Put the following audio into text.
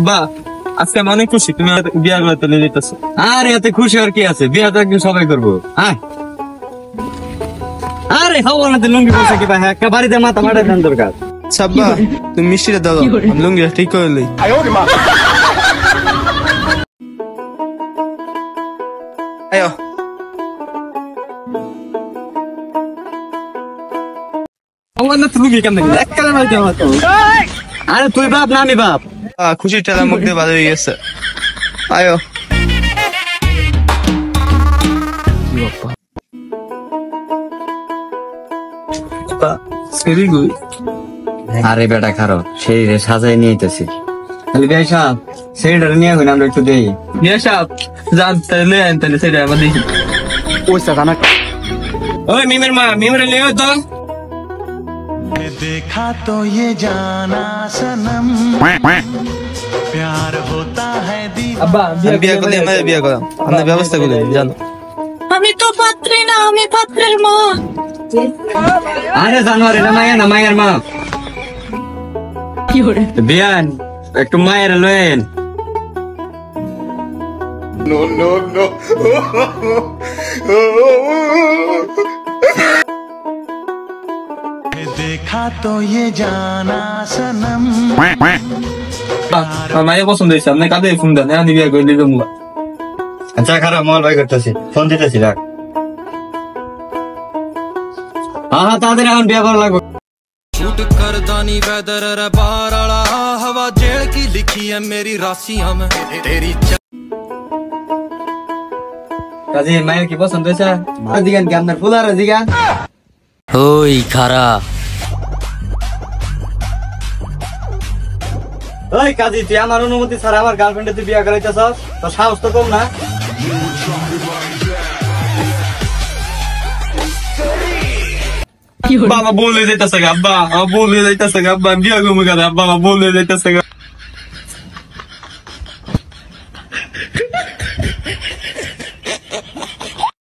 বা আজকে আমি অনেক খুশি তুমি বিয়া করে তুলে দিতেছো। আরে এতে খুশি আর কি আছে, বিয়া তো একদিন সবাই করবো। আরে হবো না লুঙ্গি পয়সা কি ভাই, একটা বাড়িতে মাথা মারা দেন দরকার। সাব্বা তুমি মিষ্টিটা দাও, আমি লুঙ্গিটা ঠিক করে লই। আয়ো আমার না লুঙ্গি কেমন এক কালার মাইতে আমার তো। আরে তুই বাপ না আমি বাপ। খুশির ঠেলা মুখ দিয়ে ভালো হয়ে গেছে। আয়ো ভেরি গুড। আরে বেটা খারো, সেই সাজাই নিয়ে আইতেছি। বিয়াই সাহেব সেইটা নিয়ে এখন আমরা একটু দেই। বিয়া সাহেব যান তাহলে আন তাহলে সেটা আমরা দেখি। পয়সা খানা ওই মিমের মা, মিমের লিও তো। देखा तो ये जाना सनम प्यार होता है আব্বা বিয়া করলে আমার বিয়া করা আমরা ব্যবস্থা করে জানো। আমি তো পাত্রী না, আমি পাত্রের মা। আরে জানোয়ারে না মায়ের না, মায়ের মা। কি করে বিয়ান একটু মায়ের লয়েন। देखा तो ये जाना सनम মায়ের পছন্দ হয়েছে, আপনি কাঁদে ফোন দেন, আমি বিয়া করে দিলাম। আচ্ছা খারাপ মল ভাই করতেছি, ফোন দিতেছি রাখ। হ্যাঁ তাদের এখন বিয়ে করা লাগবে। शूट करदा नी वेदर रे बाहर वाला हवा जेल की लिखी है मेरी राशियां में तेरी কাজী মায়ের কি পছন্দ হয়েছে? দিগান কি আপনার ফুলার দিগান? ওই খারা ওই কাজী তুই আমার অনুমতি ছাড়া আমার গার্লফ্রেন্ডে তুই বিয়ে করাইতেছস, তোর সাহস তো কম না। বাবা বলে যাইতেছে আব্বা, আমার বলে যাইতেছে আব্বা, বিয়া করবো কেন আব্বা, আমার বলে যাইতেছে।